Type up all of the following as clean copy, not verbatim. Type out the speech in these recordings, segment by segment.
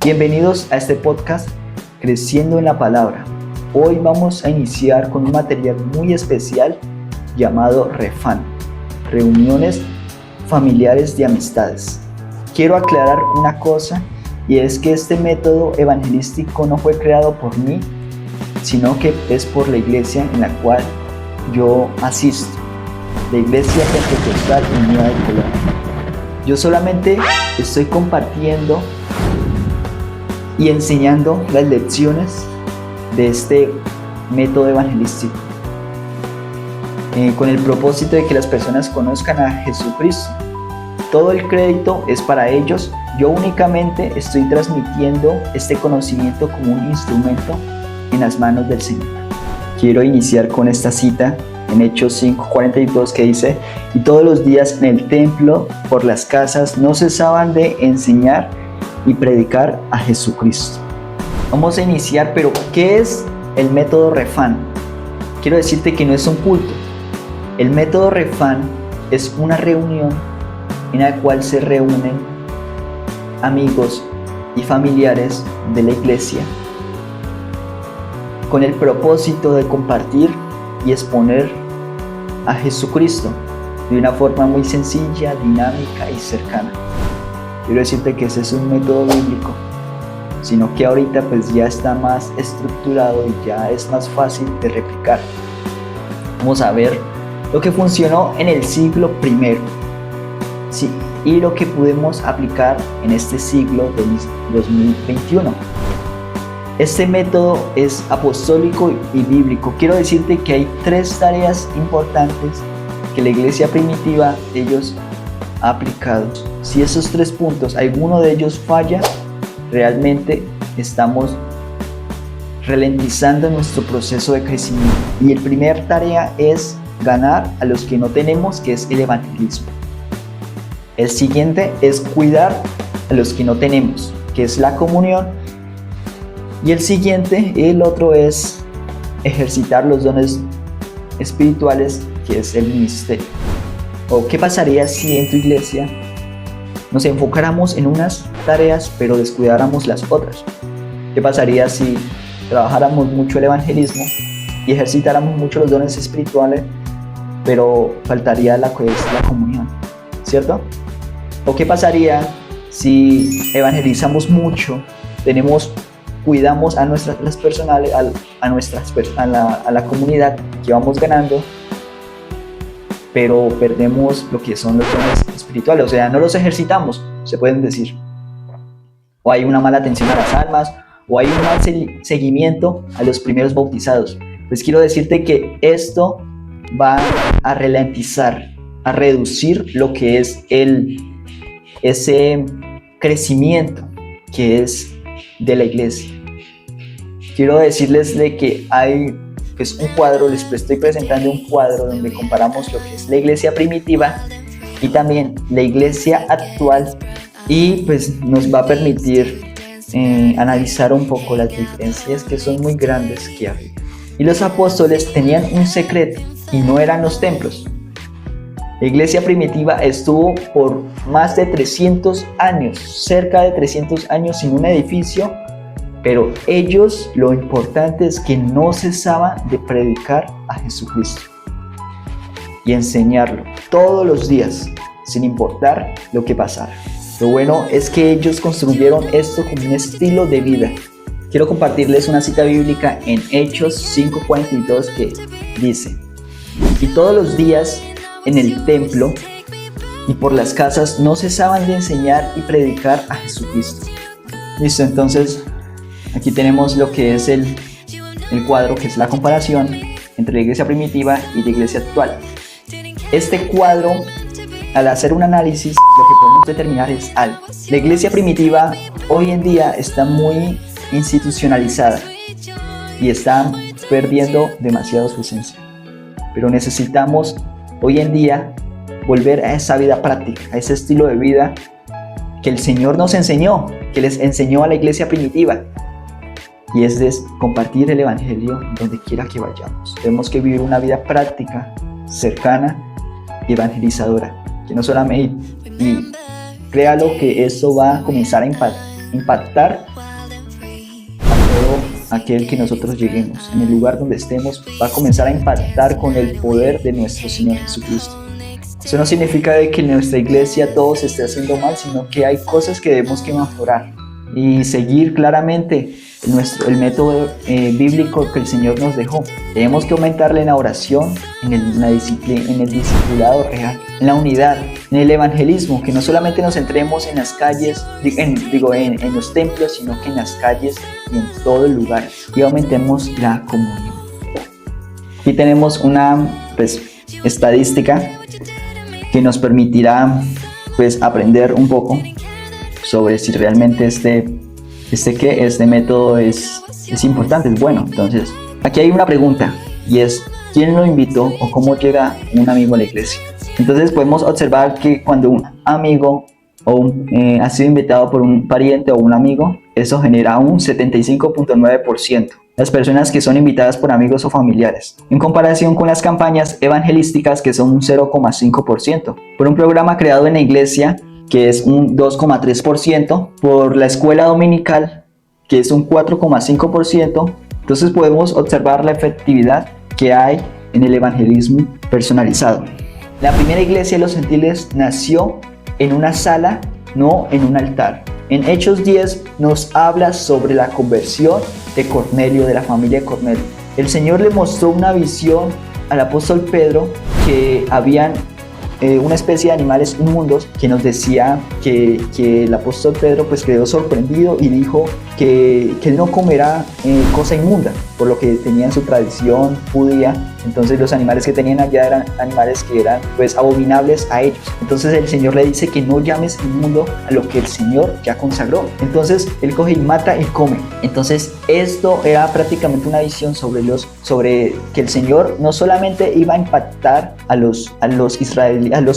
Bienvenidos a este podcast Creciendo en la Palabra. Hoy vamos a iniciar con un material muy especial llamado Refán, reuniones familiares de amistades. Quiero aclarar una cosa, y es que este método evangelístico no fue creado por mí, sino que es por la iglesia en la cual yo asisto, la Iglesia Pentecostal Unida de Colombia. Yo solamente estoy compartiendo y enseñando las lecciones de este método evangelístico con el propósito de que las personas conozcan a Jesucristo. Todo el crédito es para ellos. Yo únicamente estoy transmitiendo este conocimiento como un instrumento en las manos del Señor. Quiero iniciar con esta cita en Hechos 5:42 que dice: y todos los días en el templo, por las casas, no cesaban de enseñar y predicar a Jesucristo. Vamos a iniciar, pero ¿qué es el método Refán? Quiero decirte que no es un culto. El método Refán es una reunión en la cual se reúnen amigos y familiares de la iglesia con el propósito de compartir y exponer a Jesucristo de una forma muy sencilla, dinámica y cercana. Quiero decirte que ese es un método bíblico, sino que ahorita pues ya está más estructurado y ya es más fácil de replicar. Vamos a ver lo que funcionó en el siglo I, sí, y lo que podemos aplicar en este siglo del 2021. Este método es apostólico y bíblico. Quiero decirte que hay 3 tareas importantes que la iglesia primitiva ellos ha aplicado. Si esos 3 puntos, alguno de ellos falla, realmente estamos ralentizando nuestro proceso de crecimiento. Y la primera tarea es ganar a los que no tenemos, que es el evangelismo. El siguiente es cuidar a los que no tenemos, que es la comunión. Y el otro es ejercitar los dones espirituales, que es el ministerio. ¿O qué pasaría si en tu iglesia nos enfocáramos en unas tareas pero descuidáramos las otras? ¿Qué pasaría si trabajáramos mucho el evangelismo y ejercitáramos mucho los dones espirituales, pero faltaría la comunión, ¿cierto? ¿O qué pasaría si evangelizamos mucho, cuidamos a las personales, a la comunidad que vamos ganando, pero perdemos lo que son los dones espirituales? O sea, no los ejercitamos, se pueden decir. O hay una mala atención a las almas, o hay un mal seguimiento a los primeros bautizados. Pues quiero decirte que esto va a ralentizar, a reducir lo que es ese crecimiento que es de la iglesia. Quiero decirles de que hay un cuadro, les estoy presentando un cuadro donde comparamos lo que es la iglesia primitiva y también la iglesia actual, y pues nos va a permitir analizar un poco las diferencias que son muy grandes que hay. Y los apóstoles tenían un secreto y no eran los templos. La iglesia primitiva estuvo por más de 300 años, cerca de 300 años sin un edificio, pero ellos, lo importante es que no cesaban de predicar a Jesucristo y enseñarlo todos los días, sin importar lo que pasara. Lo bueno es que ellos construyeron esto como un estilo de vida. Quiero compartirles una cita bíblica en Hechos 5:42 que dice: y todos los días en el templo y por las casas no cesaban de enseñar y predicar a Jesucristo. Listo, entonces aquí tenemos lo que es el cuadro, que es la comparación entre la iglesia primitiva y la iglesia actual. Este cuadro, al hacer un análisis, lo que podemos determinar es algo. La iglesia primitiva hoy en día está muy institucionalizada y está perdiendo demasiado su esencia. Pero necesitamos hoy en día volver a esa vida práctica, a ese estilo de vida que el Señor nos enseñó, que les enseñó a la iglesia primitiva. Y es de compartir el evangelio donde quiera que vayamos. Tenemos que vivir una vida práctica, cercana y evangelizadora. Que no solamente, y créalo que eso va a comenzar a impactar a todo aquel que nosotros lleguemos. En el lugar donde estemos, va a comenzar a impactar con el poder de nuestro Señor Jesucristo. Eso no significa de que en nuestra iglesia todo se esté haciendo mal, sino que hay cosas que debemos que mejorar y seguir claramente el método bíblico que el Señor nos dejó. Tenemos que aumentarle en la oración, en la disciplina, en el discipulado real, en la unidad, en el evangelismo, que no solamente nos centremos en las calles, en los templos, sino que en las calles y en todo el lugar, y aumentemos la comunión. Aquí tenemos una estadística que nos permitirá aprender un poco sobre si realmente este método es importante, es bueno. Entonces, aquí hay una pregunta y es: ¿quién lo invitó o cómo llega un amigo a la iglesia? Entonces podemos observar que cuando un amigo ha sido invitado por un pariente o un amigo, eso genera un 75.9%. Las personas que son invitadas por amigos o familiares, en comparación con las campañas evangelísticas, que son un 0,5%, por un programa creado en la iglesia, que es un 2,3%, por la escuela dominical, que es un 4,5%. Entonces podemos observar la efectividad que hay en el evangelismo personalizado. La primera iglesia de los gentiles nació en una sala, no en un altar. En Hechos 10 nos habla sobre la conversión de Cornelio, de la familia de Cornelio. El Señor le mostró una visión al apóstol Pedro que habían una especie de animales inmundos, que nos decía que el apóstol Pedro quedó sorprendido y dijo que él no comerá cosa inmunda, por lo que tenían su tradición judía. Entonces los animales que tenían allá eran animales que eran abominables a ellos. Entonces el Señor le dice que no llames inmundo a lo que el Señor ya consagró. Entonces él coge y mata y come. Entonces esto era prácticamente una visión sobre que el Señor no solamente iba a impactar a los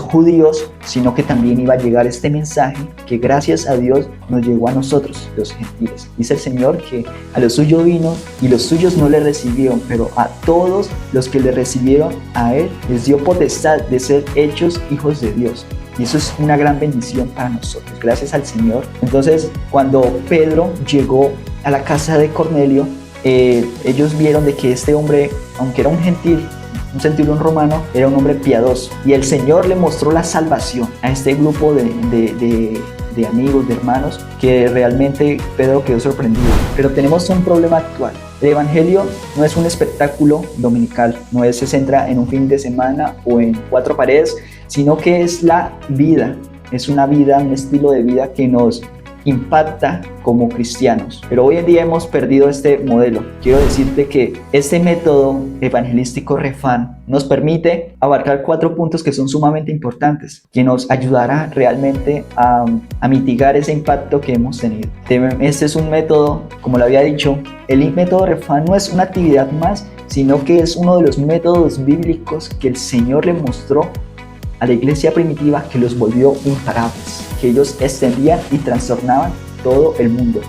judíos, sino que también iba a llegar este mensaje que gracias a Dios nos llegó a nosotros, los gentiles. Dice el Señor que a los suyos vino y los suyos no le recibieron, pero a todos los que le recibieron a él les dio potestad de ser hechos hijos de Dios. Y eso es una gran bendición para nosotros, gracias al Señor. Entonces, cuando Pedro llegó a la casa de Cornelio, ellos vieron de que este hombre, aunque era un centurión romano, era un hombre piadoso. Y el Señor le mostró la salvación a este grupo de amigos, de hermanos, que realmente Pedro quedó sorprendido. Pero tenemos un problema actual. El evangelio no es un espectáculo dominical, no se centra en un fin de semana o en 4 paredes, sino que es la vida, es una vida, un estilo de vida que nos impacta como cristianos. Pero hoy en día hemos perdido este modelo. Quiero decirte que este método evangelístico Refan nos permite abarcar 4 puntos que son sumamente importantes, que nos ayudará realmente a mitigar ese impacto que hemos tenido. Este es un método, como lo había dicho, el método Refan no es una actividad más, sino que es uno de los métodos bíblicos que el Señor le mostró a la iglesia primitiva, que los volvió imparables, que ellos extendían y trastornaban todo el mundo.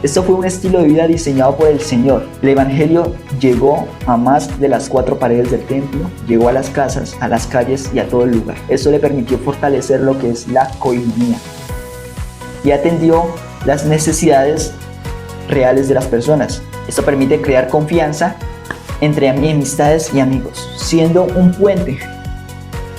Esto fue un estilo de vida diseñado por el Señor. El evangelio llegó a más de las 4 paredes del templo, llegó a las casas, a las calles y a todo el lugar. Esto le permitió fortalecer lo que es la coinonía y atendió las necesidades reales de las personas. Esto permite crear confianza entre amistades y amigos, siendo un puente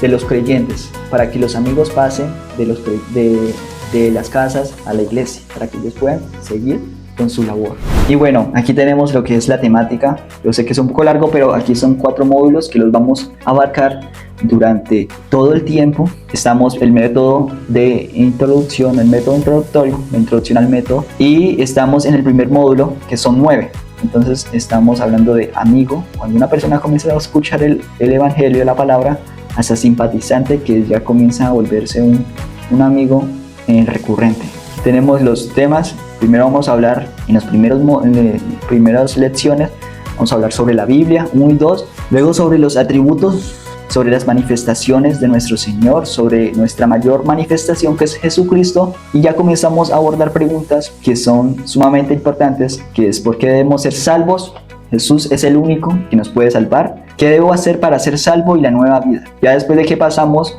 de los creyentes, para que los amigos pasen de las casas a la iglesia, para que ellos puedan seguir con su labor. Y bueno, aquí tenemos lo que es la temática. Yo sé que es un poco largo, pero aquí son 4 módulos que los vamos a abarcar durante todo el tiempo. Estamos el método de introducción, el método introductorio, la introducción al método, y estamos en el primer módulo, que son 9. Entonces estamos hablando de amigo. Cuando una persona comienza a escuchar el evangelio, la palabra, hasta simpatizante, que ya comienza a volverse un amigo recurrente. Tenemos los temas. Primero vamos a hablar en las primeras lecciones, vamos a hablar sobre la Biblia, 1 y 2, luego sobre los atributos, sobre las manifestaciones de nuestro Señor, sobre nuestra mayor manifestación, que es Jesucristo, y ya comenzamos a abordar preguntas que son sumamente importantes, que es: ¿por qué debemos ser salvos? Jesús es el único que nos puede salvar. ¿Qué debo hacer para ser salvo y la nueva vida? Ya después de que pasamos,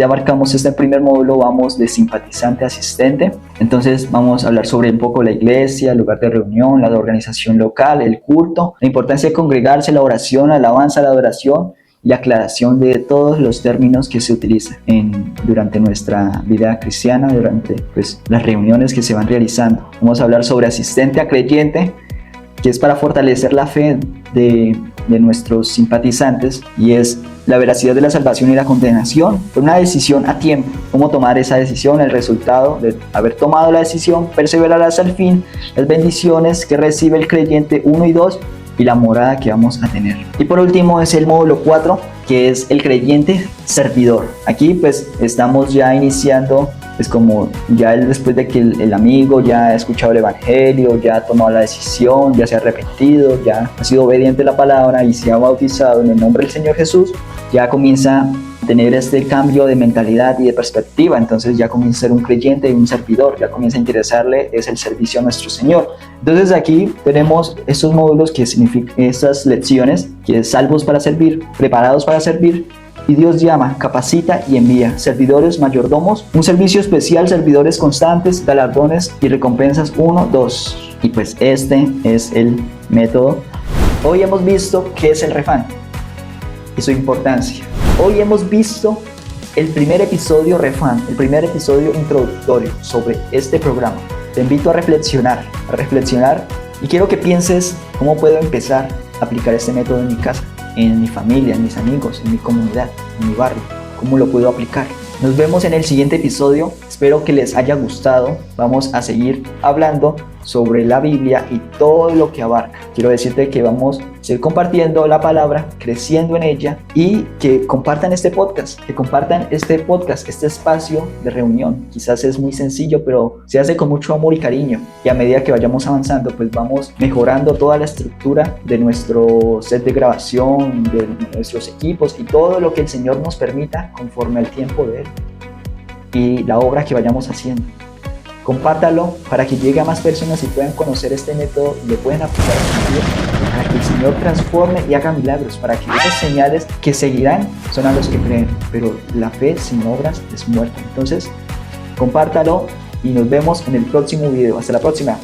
abarcamos este primer módulo, vamos de simpatizante a asistente. Entonces vamos a hablar sobre un poco la iglesia, el lugar de reunión, la organización local, el culto, la importancia de congregarse, la oración, la alabanza, la adoración y la aclaración de todos los términos que se utilizan durante nuestra vida cristiana, durante las reuniones que se van realizando. Vamos a hablar sobre asistente a creyente, que es para fortalecer la fe de nuestros simpatizantes, y es la veracidad de la salvación y la condenación. Una decisión a tiempo, cómo tomar esa decisión, el resultado de haber tomado la decisión, perseverar hasta el fin, las bendiciones que recibe el creyente 1 y 2 y la morada que vamos a tener. Y por último es el módulo 4, que es el creyente servidor. Aquí estamos ya iniciando, como ya después de que el amigo ya ha escuchado el evangelio, ya ha tomado la decisión, ya se ha arrepentido, ya ha sido obediente a la palabra y se ha bautizado en el nombre del Señor Jesús, ya comienza a tener este cambio de mentalidad y de perspectiva. Entonces ya comienza a ser un creyente y un servidor, ya comienza a interesarle es el servicio a nuestro Señor. Entonces aquí tenemos estos módulos que significan estas lecciones, que es salvos para servir, preparados para servir, y Dios llama, capacita y envía, servidores, mayordomos, un servicio especial, servidores constantes, galardones y recompensas 1, 2. Y este es el método. Hoy hemos visto qué es el refán y su importancia. Hoy hemos visto el primer episodio refán, el primer episodio introductorio sobre este programa. Te invito a reflexionar y quiero que pienses cómo puedo empezar a aplicar este método en mi casa, en mi familia, en mis amigos, en mi comunidad, en mi barrio. ¿Cómo lo puedo aplicar? Nos vemos en el siguiente episodio. Espero que les haya gustado. Vamos a seguir hablando sobre la Biblia y todo lo que abarca. Quiero decirte que vamos a seguir compartiendo la palabra, creciendo en ella, y que compartan este podcast, este espacio de reunión. Quizás es muy sencillo, pero se hace con mucho amor y cariño. Y a medida que vayamos avanzando, vamos mejorando toda la estructura de nuestro set de grabación, de nuestros equipos y todo lo que el Señor nos permita conforme al tiempo de Él y la obra que vayamos haciendo. Compártalo para que llegue a más personas y puedan conocer este método y le puedan aplicar a su vida, para que el Señor transforme y haga milagros, para que esas señales que seguirán son a los que creen, pero la fe sin obras es muerta. Entonces, compártalo y nos vemos en el próximo video. Hasta la próxima.